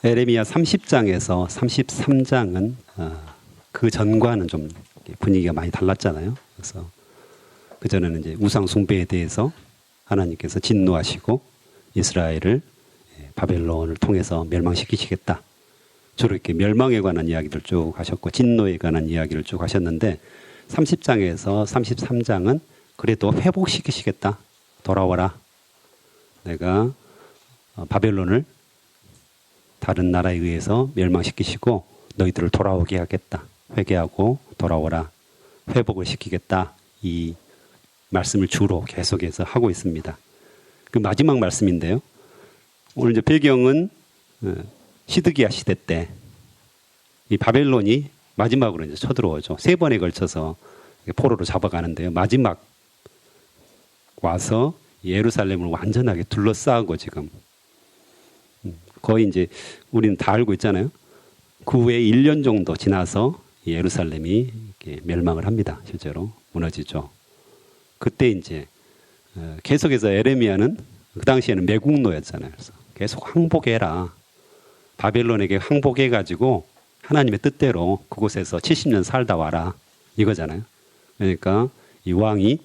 에레미야 30장에서 33장은 그 전과는 좀 분위기가 많이 달랐잖아요. 그래서 그 전에는 이제 우상 숭배에 대해서 하나님께서 진노하시고 이스라엘을 바벨론을 통해서 멸망시키시겠다. 주로 이렇게 멸망에 관한 이야기들 쭉 하셨고 진노에 관한 이야기를 쭉 하셨는데 30장에서 33장은 그래도 회복시키시겠다. 돌아와라. 내가 바벨론을 다른 나라에 의해서 멸망시키시고 너희들을 돌아오게 하겠다. 회개하고 돌아오라. 회복을 시키겠다. 이 말씀을 주로 계속해서 하고 있습니다. 그 마지막 말씀인데요. 오늘 이제 배경은 시드기야 시대 때 이 바벨론이 마지막으로 이제 쳐들어오죠. 3번에 걸쳐서 포로로 잡아가는데요. 마지막 와서 예루살렘을 완전하게 둘러싸고 지금 거의 이제 우리는 다 알고 있잖아요. 그 후에 1년 정도 지나서 예루살렘이 이렇게 멸망을 합니다. 실제로 무너지죠. 그때 이제 계속해서 에레미야는 그 당시에는 매국노였잖아요. 그래서 계속 항복해라. 바벨론에게 항복해가지고 하나님의 뜻대로 그곳에서 70년 살다 와라. 이거잖아요. 그러니까 이 왕이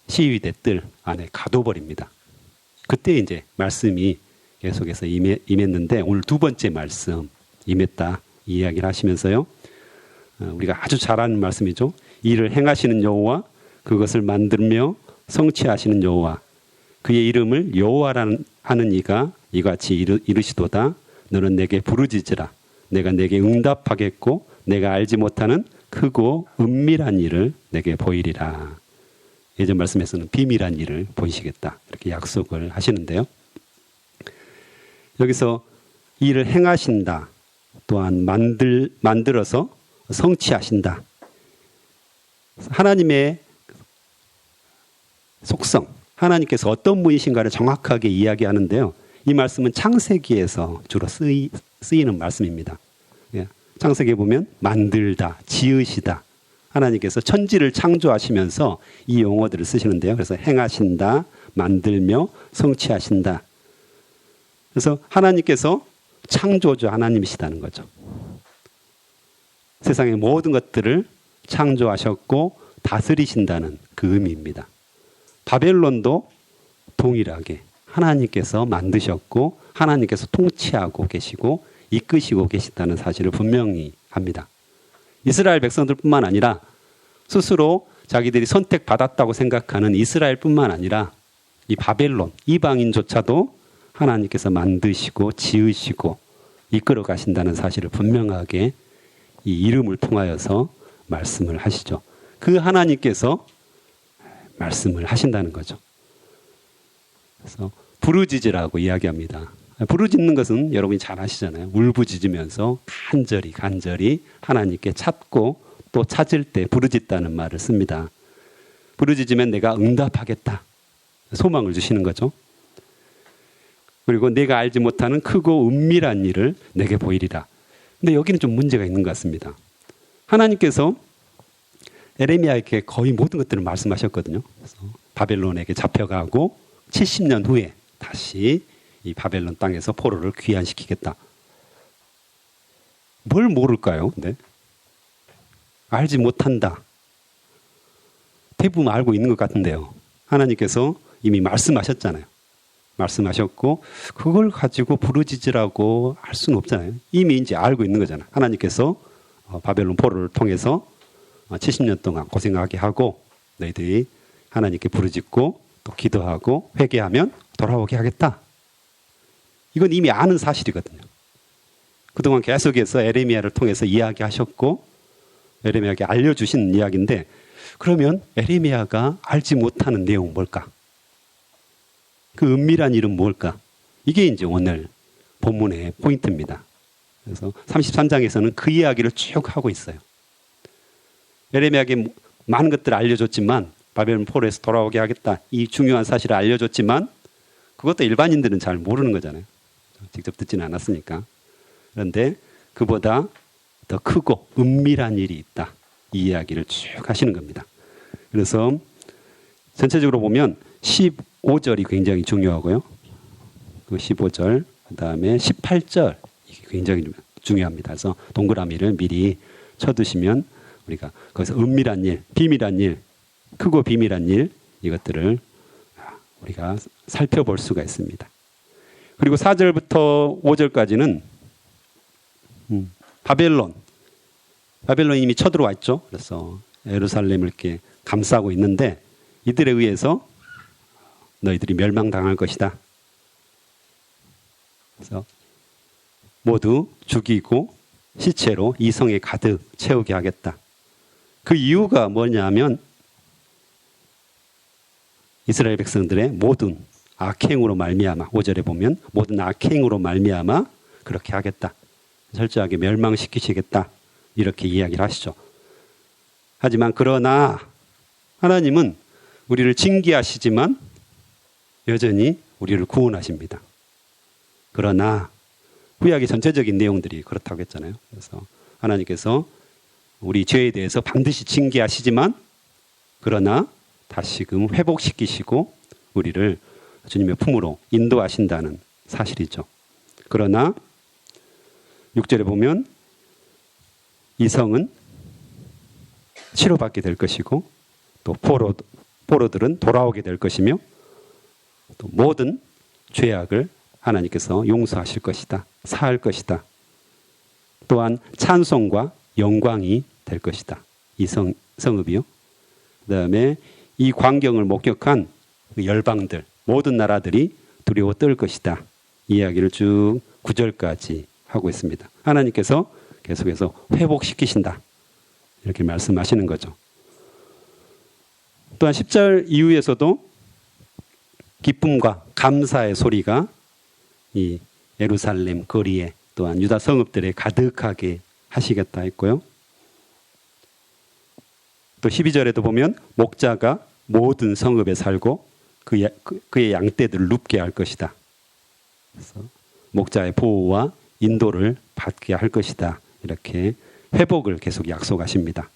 시위대 뜰 안에 가둬버립니다. 그때 이제 말씀이 계속해서 임했는데 오늘 두 번째 말씀 임했다. 이 이야기를 하시면서요. 우리가 아주 잘 아는 말씀이죠. 이를 행하시는 여호와 그것을 만들며 성취하시는 여호와 그의 이름을 여호와라는 하는 이가 이같이 이르시도다. 너는 내게 부르짖으라. 내가 내게 응답하겠고 내가 알지 못하는 크고 은밀한 일을 내게 보이리라. 예전 말씀에서는 비밀한 일을 보이시겠다. 이렇게 약속을 하시는데요. 여기서 일을 행하신다. 또한 만들어서 성취하신다. 하나님의 속성, 하나님께서 어떤 분이신가를 정확하게 이야기하는데요. 이 말씀은 창세기에서 주로 쓰이는 말씀입니다. 창세기에 보면 만들다, 지으시다. 하나님께서 천지를 창조하시면서 이 용어들을 쓰시는데요. 그래서 행하신다, 만들며 성취하신다. 그래서 하나님께서 창조주 하나님이시다는 거죠. 세상의 모든 것들을 창조하셨고 다스리신다는 그 의미입니다. 바벨론도 동일하게 하나님께서 만드셨고 하나님께서 통치하고 계시고 이끄시고 계시다는 사실을 분명히 합니다. 이스라엘 백성들뿐만 아니라 스스로 자기들이 선택받았다고 생각하는 이스라엘뿐만 아니라 이 바벨론, 이방인조차도 하나님께서 만드시고 지으시고 이끌어 가신다는 사실을 분명하게 이 이름을 통하여서 말씀을 하시죠. 그 하나님께서 말씀을 하신다는 거죠. 그래서 부르짖으라고 이야기합니다. 부르짖는 것은 여러분이 잘 아시잖아요. 울부짖으면서 간절히 하나님께 찾고 또 찾을 때 부르짖다는 말을 씁니다. 부르짖으면 내가 응답하겠다. 소망을 주시는 거죠. 그리고 내가 알지 못하는 크고 은밀한 일을 내게 보이리라. 근데 여기는 좀 문제가 있는 것 같습니다. 하나님께서 에레미야에게 거의 모든 것들을 말씀하셨거든요. 그래서 바벨론에게 잡혀가고 70년 후에 다시 이 바벨론 땅에서 포로를 귀환시키겠다. 뭘 모를까요? 근데 알지 못한다. 대부분 알고 있는 것 같은데요. 하나님께서 이미 말씀하셨잖아요. 말씀하셨고 그걸 가지고 부르짖으라고 할 수는 없잖아요. 이미 이제 알고 있는 거잖아요. 하나님께서 바벨론 포로를 통해서 70년 동안 고생하게 하고 너희들이 하나님께 부르짖고 또 기도하고 회개하면 돌아오게 하겠다. 이건 이미 아는 사실이거든요. 그동안 계속해서 에레미야를 통해서 이야기하셨고 에레미야에게 알려주신 이야기인데 그러면 에레미야가 알지 못하는 내용은 뭘까? 그 은밀한 일은 뭘까? 이게 이제 오늘 본문의 포인트입니다. 그래서 33장에서는 그 이야기를 쭉 하고 있어요. 에레미야에게 많은 것들을 알려줬지만 바벨론 포로에서 돌아오게 하겠다. 이 중요한 사실을 알려줬지만 그것도 일반인들은 잘 모르는 거잖아요. 직접 듣지는 않았으니까. 그런데 그보다 더 크고 은밀한 일이 있다. 이 이야기를 쭉 하시는 겁니다. 그래서 전체적으로 보면 15절이 굉장히 중요하고요. 그 15절, 그 다음에 18절 이게 굉장히 중요합니다. 그래서 동그라미를 미리 쳐두시면 우리가 거기서 은밀한 일, 비밀한 일, 크고 비밀한 일 이것들을 우리가 살펴볼 수가 있습니다. 그리고 4절부터 5절까지는 바벨론이 이미 쳐들어와 있죠. 그래서 예루살렘을 이렇게 감싸고 있는데 이들에 의해서 너희들이 멸망당할 것이다. 그래서 모두 죽이고 시체로 이 성에 가득 채우게 하겠다. 그 이유가 뭐냐면 이스라엘 백성들의 모든 악행으로 말미암아 5절에 보면 모든 악행으로 말미암아 그렇게 하겠다. 철저하게 멸망시키시겠다. 이렇게 이야기를 하시죠. 하지만 그러나 하나님은 우리를 징계하시지만 여전히 우리를 구원하십니다. 그러나 구약의 전체적인 내용들이 그렇다고 했잖아요. 그래서 하나님께서 우리 죄에 대해서 반드시 징계하시지만 그러나 다시금 회복시키시고 우리를 주님의 품으로 인도하신다는 사실이죠. 그러나 6절에 보면 이 성은 치료받게 될 것이고 또 포로들은 돌아오게 될 것이며 또 모든 죄악을 하나님께서 용서하실 것이다. 사할 것이다. 또한 찬송과 영광이 될 것이다. 이 성읍이요. 그 다음에 이 광경을 목격한 열방들, 모든 나라들이 두려워 떨 것이다. 이야기를 쭉 9절까지 하고 있습니다. 하나님께서 계속해서 회복시키신다. 이렇게 말씀하시는 거죠. 또한 10절 이후에서도 기쁨과 감사의 소리가 이 예루살렘 거리에 또한 유다 성읍들에 가득하게 하시겠다 했고요. 또 12절에도 보면 목자가 모든 성읍에 살고 그의 양떼들을 눕게 할 것이다. 그래서 목자의 보호와 인도를 받게 할 것이다. 이렇게 회복을 계속 약속하십니다.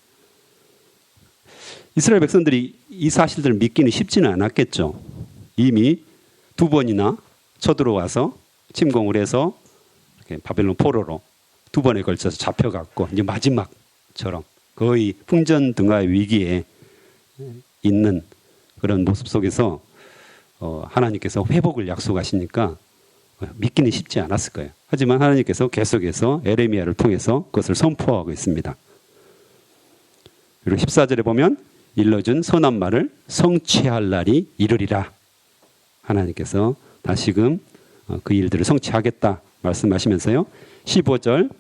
이스라엘 백성들이 이 사실들을 믿기는 쉽지는 않았겠죠. 이미 2번이나 쳐들어와서 침공을 해서 이렇게 바벨론 포로로 2번에 걸쳐서 잡혀갔고 이제 마지막처럼 거의 풍전등화의 위기에 있는 그런 모습 속에서 하나님께서 회복을 약속하시니까 믿기는 쉽지 않았을 거예요. 하지만 하나님께서 계속해서 에레미야를 통해서 그것을 선포하고 있습니다. 그리고 14절에 보면 일러준 선한 말을 성취할 날이 이르리라. 하나님께서 다시금 그 일들을 성취하겠다 말씀하시면서요. 15절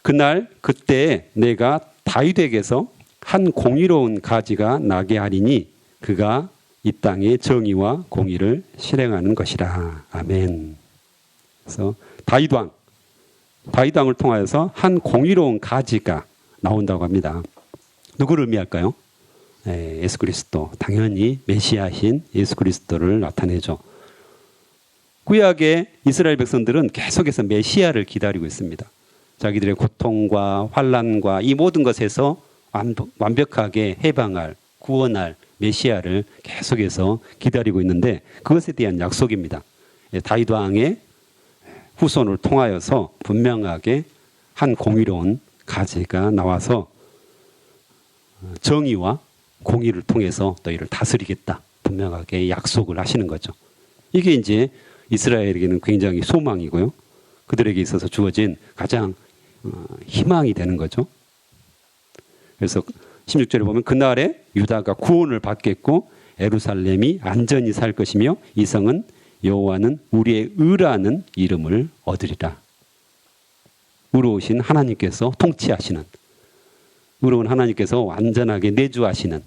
그날 그때 내가 다윗에게서 한 공의로운 가지가 나게 하리니 그가 이 땅에 정의와 공의를 실행하는 것이라. 아멘. 그래서 다윗왕을 통하여서 한 공의로운 가지가 나온다고 합니다. 누구를 의미할까요? 예수 그리스도. 당연히 메시아신 예수 그리스도를 나타내죠. 구약의 이스라엘 백성들은 계속해서 메시아를 기다리고 있습니다. 자기들의 고통과 환난과 이 모든 것에서 완벽하게 해방할, 구원할 메시아를 계속해서 기다리고 있는데 그것에 대한 약속입니다. 다윗 왕의 후손을 통하여서 분명하게 한 공의로운 가지가 나와서 정의와 공의를 통해서 너희를 다스리겠다. 분명하게 약속을 하시는 거죠. 이게 이제 이스라엘에게는 굉장히 소망이고요. 그들에게 있어서 주어진 가장 희망이 되는 거죠. 그래서 16절에 보면 그날에 유다가 구원을 받겠고 예루살렘이 안전히 살 것이며 이 성은 여호와는 우리의 의라는 이름을 얻으리라. 의로우신 하나님께서 통치하시는, 의로운 하나님께서 완전하게 내주하시는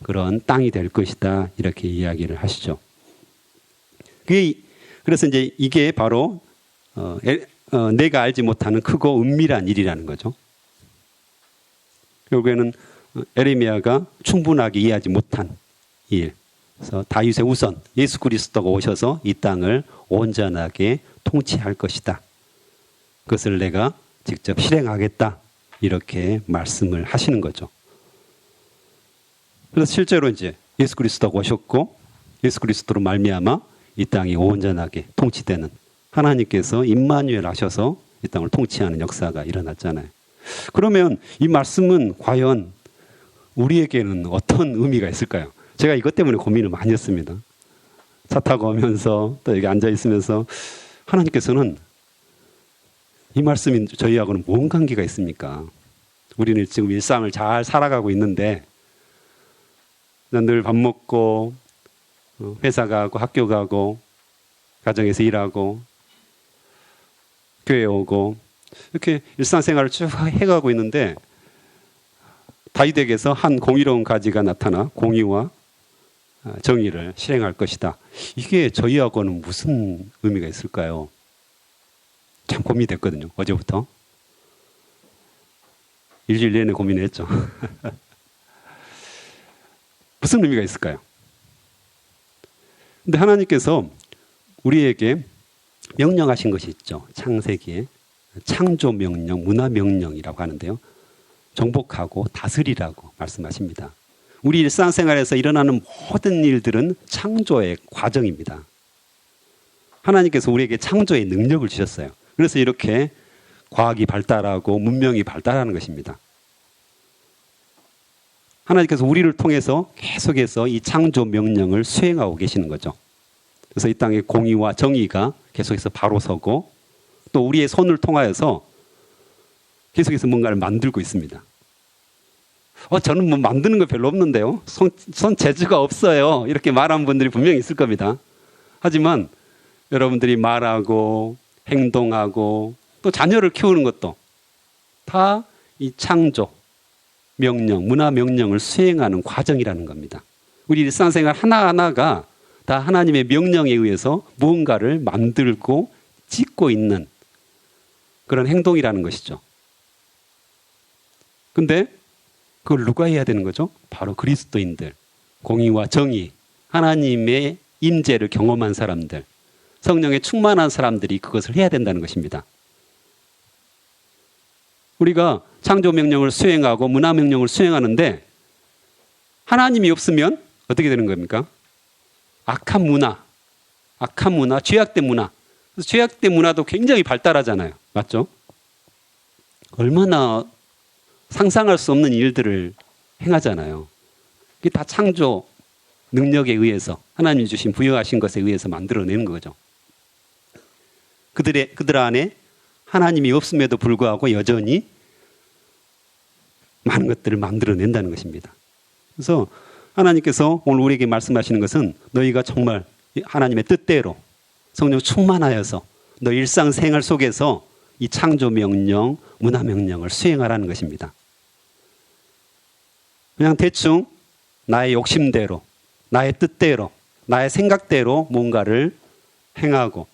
그런 땅이 될 것이다. 이렇게 이야기를 하시죠. 그래서 이제 이게 바로 내가 알지 못하는 크고 은밀한 일이라는 거죠. 결국에는 에레미야가 충분하게 이해하지 못한 일. 그래서 다윗의 우선 예수 그리스도가 오셔서 이 땅을 온전하게 통치할 것이다. 그것을 내가 직접 실행하겠다. 이렇게 말씀을 하시는 거죠. 그래서 실제로 이제 예수 그리스도가 오셨고 예수 그리스도로 말미암아 이 땅이 온전하게 통치되는 하나님께서 임마누엘 하셔서 이 땅을 통치하는 역사가 일어났잖아요. 그러면 이 말씀은 과연 우리에게는 어떤 의미가 있을까요? 제가 이것 때문에 고민을 많이 했습니다. 차 타고 오면서 또 여기 앉아 있으면서 하나님께서는 이 말씀이 저희하고는 뭔 관계가 있습니까? 우리는 지금 일상을 잘 살아가고 있는데 늘 밥 먹고 회사 가고 학교 가고 가정에서 일하고 교회 오고 이렇게 일상생활을 쭉 해가고 있는데 다윗에게서 한 공의로운 가지가 나타나 공의와 정의를 실행할 것이다. 이게 저희하고는 무슨 의미가 있을까요? 참 고민이 됐거든요. 어제부터. 일주일 내내 고민했죠. 무슨 의미가 있을까요? 근데 하나님께서 우리에게 명령하신 것이 있죠. 창세기에 창조 명령, 문화 명령이라고 하는데요. 정복하고 다스리라고 말씀하십니다. 우리 일상생활에서 일어나는 모든 일들은 창조의 과정입니다. 하나님께서 우리에게 창조의 능력을 주셨어요. 그래서 이렇게 과학이 발달하고 문명이 발달하는 것입니다. 하나님께서 우리를 통해서 계속해서 이 창조 명령을 수행하고 계시는 거죠. 그래서 이 땅에 공의와 정의가 계속해서 바로 서고 또 우리의 손을 통하여서 계속해서 뭔가를 만들고 있습니다. 저는 뭐 만드는 거 별로 없는데요. 손 재주가 없어요. 이렇게 말하는 분들이 분명히 있을 겁니다. 하지만 여러분들이 말하고 행동하고 또 자녀를 키우는 것도 다 이 창조 명령, 문화 명령을 수행하는 과정이라는 겁니다. 우리 일상생활 하나하나가 다 하나님의 명령에 의해서 무언가를 만들고 짓고 있는 그런 행동이라는 것이죠. 근데 그걸 누가 해야 되는 거죠? 바로 그리스도인들, 공의와 정의, 하나님의 임재를 경험한 사람들, 성령에 충만한 사람들이 그것을 해야 된다는 것입니다. 우리가 창조 명령을 수행하고 문화 명령을 수행하는데 하나님이 없으면 어떻게 되는 겁니까? 악한 문화, 죄악된 문화. 그래서 죄악된 문화도 굉장히 발달하잖아요. 맞죠? 얼마나 상상할 수 없는 일들을 행하잖아요. 이게 다 창조 능력에 의해서 하나님이 주신 부여하신 것에 의해서 만들어내는 거죠. 그들 안에 하나님이 없음에도 불구하고 여전히 많은 것들을 만들어낸다는 것입니다. 그래서 하나님께서 오늘 우리에게 말씀하시는 것은 너희가 정말 하나님의 뜻대로 성령 충만하여서 너 일상생활 속에서 이 창조 명령, 문화 명령을 수행하라는 것입니다. 그냥 대충 나의 욕심대로, 나의 뜻대로, 나의 생각대로 뭔가를 행하고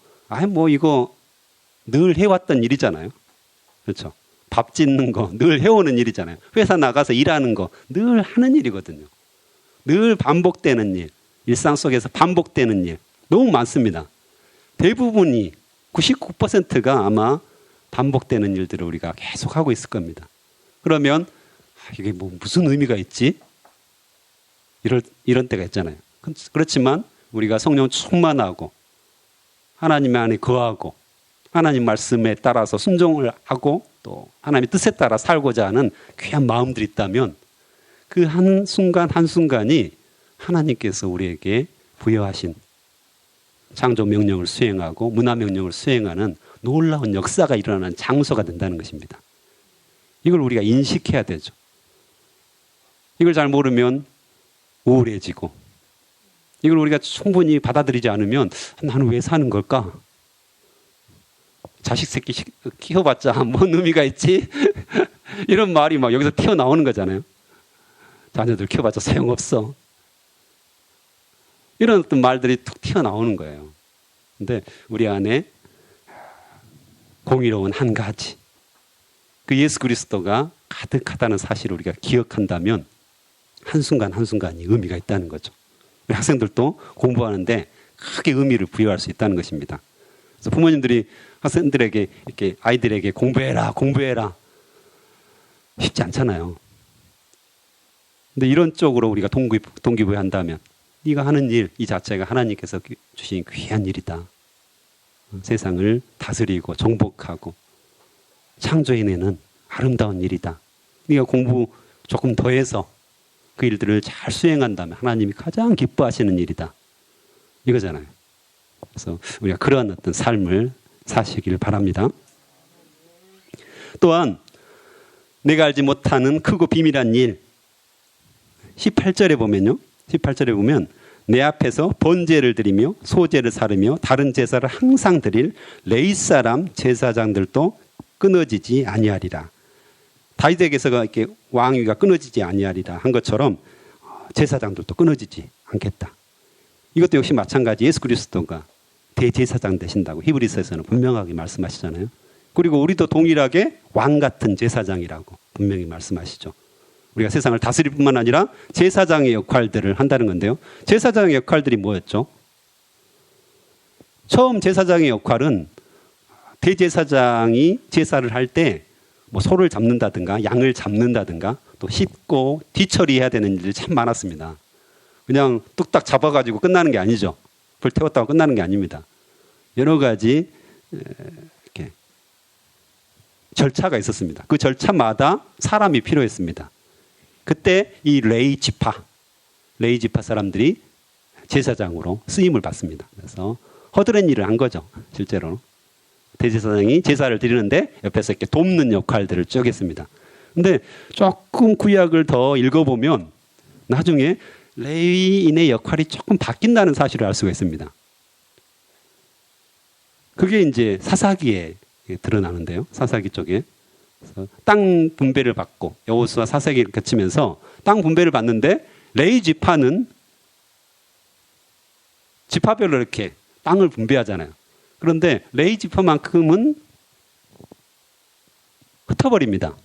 이거 늘 해왔던 일이잖아요. 그렇죠? 밥 짓는 거 늘 해오는 일이잖아요. 회사 나가서 일하는 거 늘 하는 일이거든요. 늘 반복되는 일, 일상 속에서 반복되는 일 너무 많습니다. 대부분이 99%가 아마 반복되는 일들을 우리가 계속 하고 있을 겁니다. 그러면 이게 무슨 의미가 있지? 이런 때가 있잖아요. 그렇지만 우리가 성령 충만하고 하나님 안에 거하고 하나님 말씀에 따라서 순종을 하고 또 하나님의 뜻에 따라 살고자 하는 귀한 마음들이 있다면 그 한순간 한순간이 하나님께서 우리에게 부여하신 창조 명령을 수행하고 문화 명령을 수행하는 놀라운 역사가 일어나는 장소가 된다는 것입니다. 이걸 우리가 인식해야 되죠. 이걸 잘 모르면 우울해지고 이걸 우리가 충분히 받아들이지 않으면 나는 왜 사는 걸까? 자식 새끼 키워봤자 뭔 의미가 있지? 이런 말이 막 여기서 튀어나오는 거잖아요. 자녀들 키워봤자 소용없어. 이런 어떤 말들이 툭 튀어나오는 거예요. 근데 우리 안에 공의로운 한 가지, 그 예수 그리스도가 가득하다는 사실을 우리가 기억한다면 한순간 한순간이 의미가 있다는 거죠. 우리 학생들도 공부하는데 크게 의미를 부여할 수 있다는 것입니다. 그래서 부모님들이 학생들에게 이렇게 아이들에게 공부해라 쉽지 않잖아요. 근데 이런 쪽으로 우리가 동기부여한다면 네가 하는 일 이 자체가 하나님께서 주신 귀한 일이다. 세상을 다스리고 정복하고 창조해내는 아름다운 일이다. 네가 공부 조금 더 해서 그 일들을 잘 수행한다면 하나님이 가장 기뻐하시는 일이다. 이거잖아요. 그래서 우리가 그러한 어떤 삶을 사시길 바랍니다. 또한 내가 알지 못하는 크고 비밀한 일 18절에 보면요. 18절에 보면 내 앞에서 번제를 드리며 소제를 사르며 다른 제사를 항상 드릴 레위 사람 제사장들도 끊어지지 아니하리라. 다윗에게서 이렇게 왕위가 끊어지지 아니하리라 한 것처럼 제사장들도 끊어지지 않겠다. 이것도 역시 마찬가지 예수 그리스도가 대제사장 되신다고 히브리서에서는 분명하게 말씀하시잖아요. 그리고 우리도 동일하게 왕 같은 제사장이라고 분명히 말씀하시죠. 우리가 세상을 다스릴 뿐만 아니라 제사장의 역할들을 한다는 건데요. 제사장의 역할들이 뭐였죠? 처음 제사장의 역할은 대제사장이 제사를 할 때 뭐 소를 잡는다든가 양을 잡는다든가 또 씻고 뒤처리해야 되는 일들이 참 많았습니다. 그냥 뚝딱 잡아가지고 끝나는 게 아니죠. 불 태웠다고 끝나는 게 아닙니다. 여러 가지 이렇게 절차가 있었습니다. 그 절차마다 사람이 필요했습니다. 그때 이 레위 지파 사람들이 제사장으로 쓰임을 받습니다. 그래서 허드렛 일을 한 거죠. 실제로 대제사장이 제사를 드리는데 옆에서 이렇게 돕는 역할들을 쭉 했습니다. 근데 조금 구약을 더 읽어보면 나중에 레위인의 역할이 조금 바뀐다는 사실을 알 수가 있습니다. 그게 이제 사사기에 드러나는데요. 사사기 쪽에. 그래서 땅 분배를 받고 여호수아 사사기를 거치면서 땅 분배를 받는데 레위 지파는 지파별로 이렇게 땅을 분배하잖아요. 그런데 레위 지파만큼은 흩어버립니다.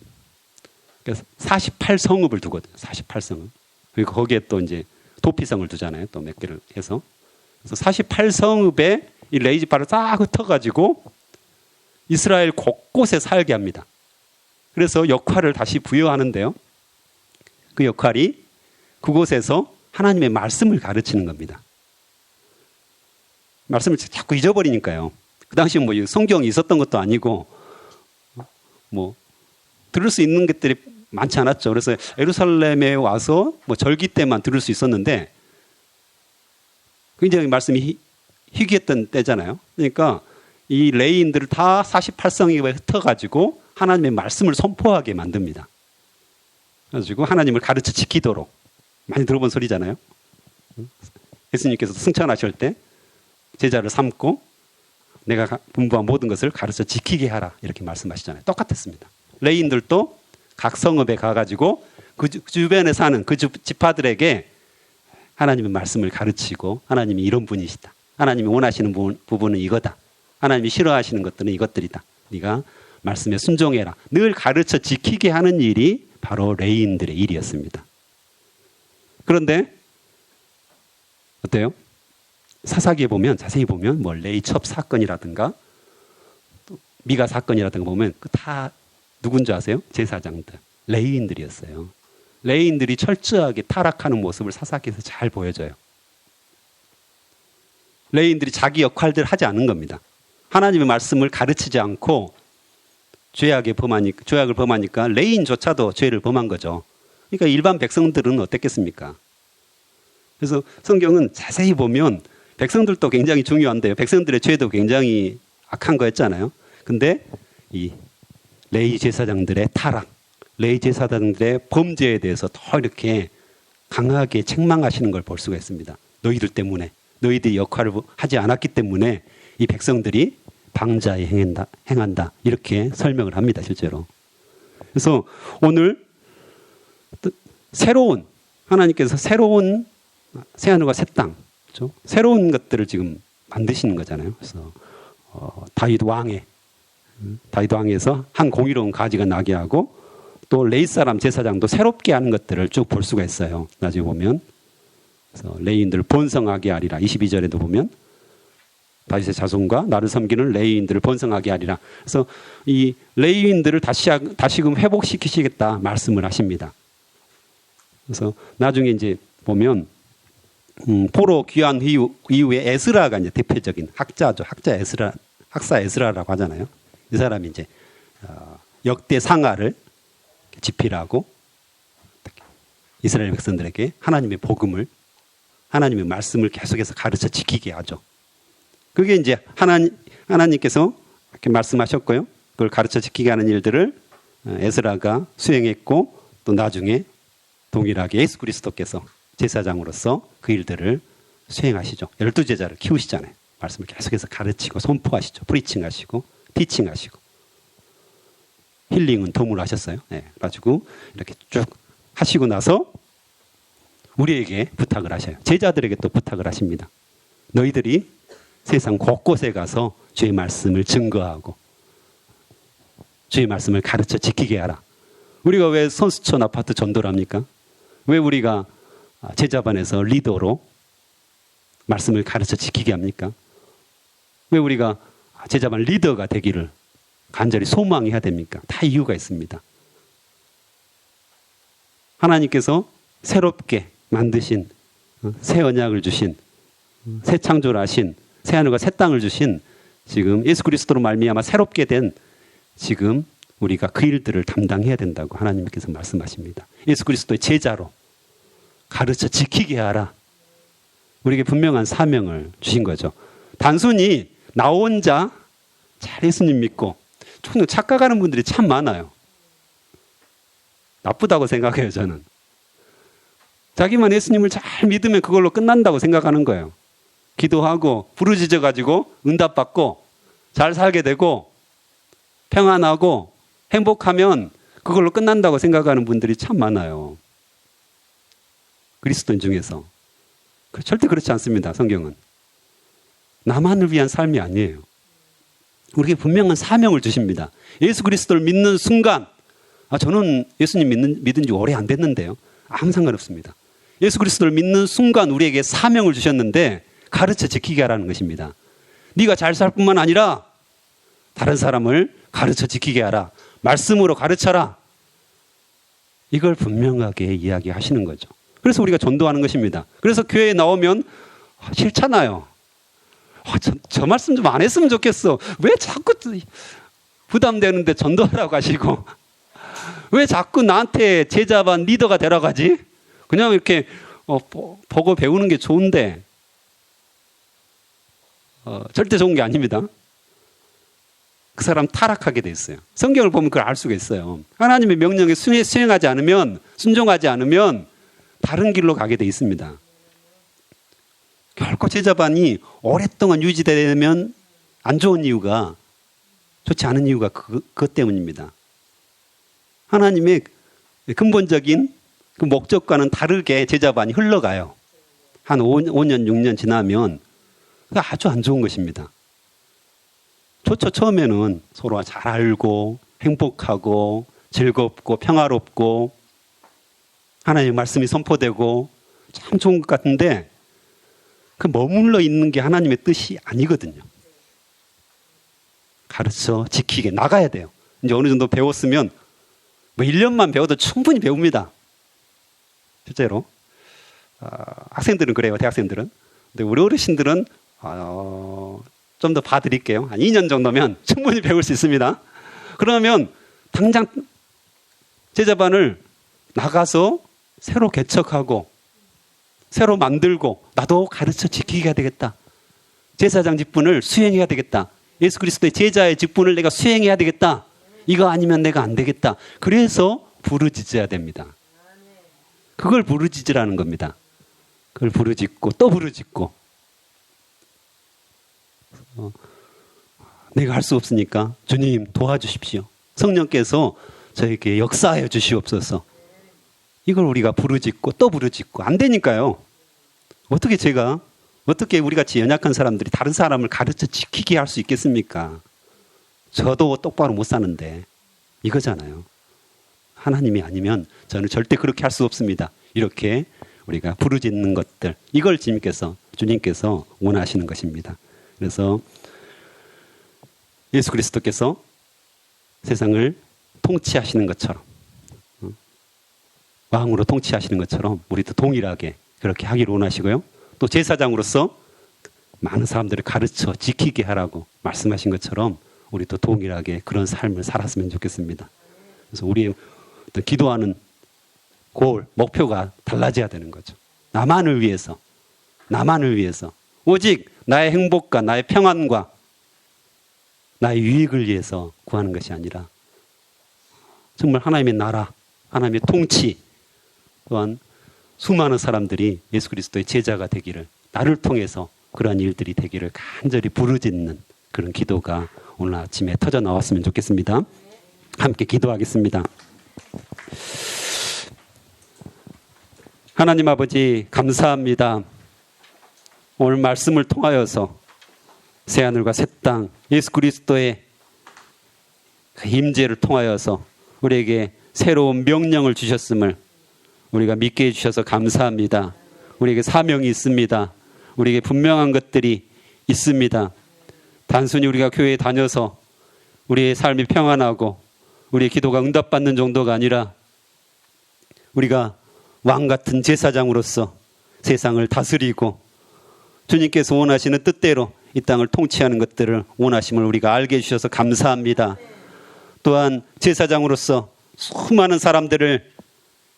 그래서 48성읍을 두거든요. 48성읍. 그리고 거기에 또 이제 도피성을 두잖아요. 또 몇 개를 해서. 그래서 48성읍에 이 레위 지파를 싹 흩어가지고 이스라엘 곳곳에 살게 합니다. 그래서 역할을 다시 부여하는데요. 그 역할이 그곳에서 하나님의 말씀을 가르치는 겁니다. 말씀을 자꾸 잊어버리니까요. 그 당시에 뭐 성경이 있었던 것도 아니고 뭐 들을 수 있는 것들이 많지 않았죠. 그래서 예루살렘에 와서 뭐 절기 때만 들을 수 있었는데 굉장히 말씀이 희귀했던 때잖아요. 그러니까 이 레위인들을 다 48성읍에 흩어가지고 하나님의 말씀을 선포하게 만듭니다. 그래가지고 하나님을 가르쳐 지키도록. 많이 들어본 소리잖아요. 예수님께서 승천하실 때 제자를 삼고 내가 분부한 모든 것을 가르쳐 지키게 하라 이렇게 말씀하시잖아요. 똑같았습니다. 레위인들도 각 성읍에 가가지고 그 주변에 사는 그 지파들에게 하나님의 말씀을 가르치고 하나님이 이런 분이시다. 하나님이 원하시는 부분은 이거다. 하나님이 싫어하시는 것들은 이것들이다. 네가 말씀에 순종해라. 늘 가르쳐 지키게 하는 일이 바로 레위인들의 일이었습니다. 그런데 어때요? 사사기에 보면 자세히 보면 뭐 레이첩 사건이라든가 또 미가 사건이라든가 보면 그 다 누군지 아세요? 제사장들, 레위인들이었어요. 레위인들이 철저하게 타락하는 모습을 사사기에서 잘 보여줘요. 레위인들이 자기 역할들을 하지 않은 겁니다. 하나님의 말씀을 가르치지 않고 죄악을 범하니까 레위인조차도 죄를 범한 거죠. 그러니까 일반 백성들은 어땠겠습니까? 그래서 성경은 자세히 보면 백성들도 굉장히 중요한데요. 백성들의 죄도 굉장히 악한 거였잖아요. 근데 이 레위 제사장들의 타락, 레위 제사장들의 범죄에 대해서 더 이렇게 강하게 책망하시는 걸 볼 수가 있습니다. 너희들 때문에, 너희들이 역할을 하지 않았기 때문에 이 백성들이 방자에 행한다. 이렇게 설명을 합니다. 실제로. 그래서 오늘 하나님께서 새로운 새하늘과 새 땅, 그렇죠? 새로운 것들을 지금 만드시는 거잖아요. 그래서 다윗 왕에서 한 공의로운 가지가 나게 하고 또 레위 사람 제사장도 새롭게 하는 것들을 쭉 볼 수가 있어요. 나중에 보면 그래서 레위인들을 번성하게 하리라. 22절에도 보면 다윗의 자손과 나를 섬기는 레위인들을 번성하게 하리라. 그래서 이 레위인들을 다시금 회복시키시겠다 말씀을 하십니다. 그래서 나중에 이제 보면 포로 귀환 이후에 에스라가 이제 대표적인 학자죠. 학자 학사 에스라라고 하잖아요. 이 사람이 이제 역대 상하를 집필하고 이스라엘 백성들에게 하나님의 복음을, 하나님의 말씀을 계속해서 가르쳐 지키게 하죠. 그게 이제 하나님께서 이렇게 말씀하셨고요. 그걸 가르쳐 지키게 하는 일들을 에스라가 수행했고, 또 나중에 동일하게 예수 그리스도께서 제사장으로서 그 일들을 수행하시죠. 12제자를 키우시잖아요. 말씀을 계속해서 가르치고 선포하시죠. 프리칭하시고 티칭하시고, 힐링은 덤으로 하셨어요. 네, 그래가지고 이렇게 쭉 하시고 나서 우리에게 부탁을 하셔요. 제자들에게 또 부탁을 하십니다. 너희들이 세상 곳곳에 가서 주의 말씀을 증거하고 주의 말씀을 가르쳐 지키게 하라. 우리가 왜 선수촌 아파트 전도를 합니까? 왜 우리가 제자반에서 리더로 말씀을 가르쳐 지키게 합니까? 왜 우리가 제자반 리더가 되기를 간절히 소망해야 됩니까? 다 이유가 있습니다. 하나님께서 새롭게 만드신, 새 언약을 주신, 새 창조를 하신, 새 하늘과 새 땅을 주신, 지금 예수 그리스도로 말미암아 새롭게 된 지금 우리가 그 일들을 담당해야 된다고 하나님께서 말씀하십니다. 예수 그리스도의 제자로 가르쳐 지키게 하라. 우리에게 분명한 사명을 주신 거죠. 단순히 나 혼자 잘 예수님 믿고 착각하는 분들이 참 많아요. 나쁘다고 생각해요, 저는. 자기만 예수님을 잘 믿으면 그걸로 끝난다고 생각하는 거예요. 기도하고 부르짖어 가지고 응답받고 잘 살게 되고 평안하고 행복하면 그걸로 끝난다고 생각하는 분들이 참 많아요. 그리스도인 중에서. 절대 그렇지 않습니다. 성경은. 나만을 위한 삶이 아니에요. 우리에게 분명한 사명을 주십니다. 예수 그리스도를 믿는 순간, 저는 예수님 믿은 지 오래 안 됐는데요. 아무 상관없습니다. 예수 그리스도를 믿는 순간 우리에게 사명을 주셨는데 가르쳐 지키게 하라는 것입니다. 네가 잘 살 뿐만 아니라 다른 사람을 가르쳐 지키게 하라. 말씀으로 가르쳐라. 이걸 분명하게 이야기하시는 거죠. 그래서 우리가 전도하는 것입니다. 그래서 교회에 나오면 싫잖아요. 저 말씀 좀 안 했으면 좋겠어. 왜 자꾸 부담되는데 전도하라고 하시고, 왜 자꾸 나한테 제자반 리더가 되라고 하지? 그냥 이렇게 보고 배우는 게 좋은데, 절대 좋은 게 아닙니다. 그 사람 타락하게 돼 있어요. 성경을 보면 그걸 알 수가 있어요. 하나님의 명령에 수행하지 않으면, 순종하지 않으면 다른 길로 가게 돼 있습니다. 결코 제자반이 오랫동안 유지되면 안 좋은 이유가, 좋지 않은 이유가 그것 때문입니다. 하나님의 근본적인 그 목적과는 다르게 제자반이 흘러가요. 한 5년, 6년 지나면 아주 안 좋은 것입니다. 좋죠. 처음에는 서로 잘 알고 행복하고 즐겁고 평화롭고 하나님의 말씀이 선포되고 참 좋은 것 같은데, 그 머물러 있는 게 하나님의 뜻이 아니거든요. 가르쳐 지키게 나가야 돼요. 이제 어느 정도 배웠으면 1년만 배워도 충분히 배웁니다. 실제로 학생들은 그래요. 대학생들은. 근데 우리 어르신들은 좀 더 봐드릴게요. 한 2년 정도면 충분히 배울 수 있습니다. 그러면 당장 제자반을 나가서 새로 개척하고 새로 만들고 나도 가르쳐 지키게 해야 되겠다. 제사장 직분을 수행해야 되겠다. 예수 그리스도의 제자의 직분을 내가 수행해야 되겠다. 이거 아니면 내가 안 되겠다. 그래서 부르짖어야 됩니다. 그걸 부르짖으라는 겁니다. 그걸 부르짖고 또 부르짖고, 내가 할 수 없으니까 주님 도와주십시오. 성령께서 저에게 역사하여 주시옵소서. 이걸 우리가 부르짖고 또 부르짖고 안 되니까요. 어떻게 우리 같이 연약한 사람들이 다른 사람을 가르쳐 지키게 할 수 있겠습니까? 저도 똑바로 못 사는데 이거잖아요. 하나님이 아니면 저는 절대 그렇게 할 수 없습니다. 이렇게 우리가 부르짖는 것들, 이걸 주님께서 원하시는 것입니다. 그래서 예수 그리스도께서 세상을 통치하시는 것처럼, 왕으로 통치하시는 것처럼 우리도 동일하게 그렇게 하기를 원하시고요. 또 제사장으로서 많은 사람들을 가르쳐 지키게 하라고 말씀하신 것처럼 우리도 동일하게 그런 삶을 살았으면 좋겠습니다. 그래서 우리의 어떤 기도하는 골, 목표가 달라져야 되는 거죠. 나만을 위해서, 나만을 위해서, 오직 나의 행복과 나의 평안과 나의 유익을 위해서 구하는 것이 아니라 정말 하나님의 나라, 하나님의 통치, 또한 수많은 사람들이 예수 그리스도의 제자가 되기를, 나를 통해서 그러한 일들이 되기를 간절히 부르짖는 그런 기도가 오늘 아침에 터져 나왔으면 좋겠습니다. 함께 기도하겠습니다. 하나님 아버지, 감사합니다. 오늘 말씀을 통하여서 새하늘과 새 땅, 예수 그리스도의 그 임재를 통하여서 우리에게 새로운 명령을 주셨음을 우리가 믿게 해주셔서 감사합니다. 우리에게 사명이 있습니다. 우리에게 분명한 것들이 있습니다. 단순히 우리가 교회에 다녀서 우리의 삶이 평안하고 우리의 기도가 응답받는 정도가 아니라 우리가 왕같은 제사장으로서 세상을 다스리고 주님께서 원하시는 뜻대로 이 땅을 통치하는 것들을 원하심을 우리가 알게 해주셔서 감사합니다. 또한 제사장으로서 수많은 사람들을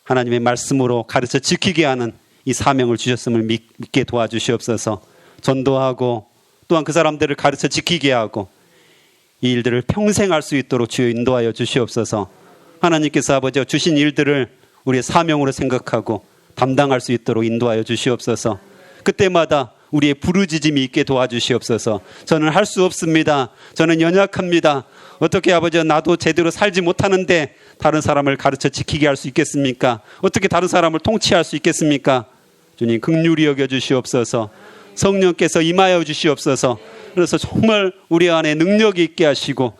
하나님의 말씀으로 가르쳐 지키게 하는 이 사명을 주셨음을 믿게 도와주시옵소서. 전도하고 또한 그 사람들을 가르쳐 지키게 하고 이 일들을 평생 할 수 있도록 주여 인도하여 주시옵소서. 하나님께서 아버지와 주신 일들을 우리의 사명으로 생각하고 담당할 수 있도록 인도하여 주시옵소서. 그때마다 우리의 부르짖음이 있게 도와주시옵소서. 저는 할 수 없습니다. 저는 연약합니다. 어떻게 아버지와 나도 제대로 살지 못하는데 다른 사람을 가르쳐 지키게 할 수 있겠습니까? 어떻게 다른 사람을 통치할 수 있겠습니까? 주님 긍휼히 여겨 주시옵소서. 성령께서 임하여 주시옵소서. 그래서 정말 우리 안에 능력이 있게 하시고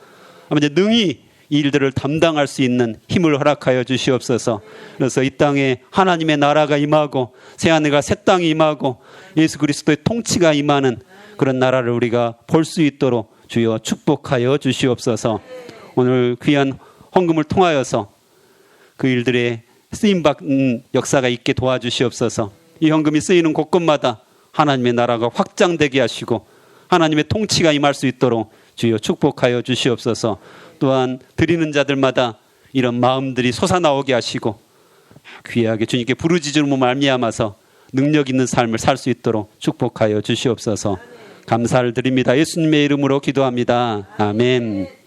아버지 능히 이 일들을 담당할 수 있는 힘을 허락하여 주시옵소서. 그래서 이 땅에 하나님의 나라가 임하고 새하늘과 새 땅이 임하고 예수 그리스도의 통치가 임하는 그런 나라를 우리가 볼 수 있도록 주여 축복하여 주시옵소서. 오늘 귀한 헌금을 통하여서 그 일들에 쓰임받는 역사가 있게 도와주시옵소서. 이 헌금이 쓰이는 곳곳마다 하나님의 나라가 확장되게 하시고 하나님의 통치가 임할 수 있도록 주여 축복하여 주시옵소서. 또한 드리는 자들마다 이런 마음들이 솟아나오게 하시고 귀하게 주님께 부르짖음으로 말미암아서 능력 있는 삶을 살 수 있도록 축복하여 주시옵소서. 감사를 드립니다. 예수님의 이름으로 기도합니다. 아멘.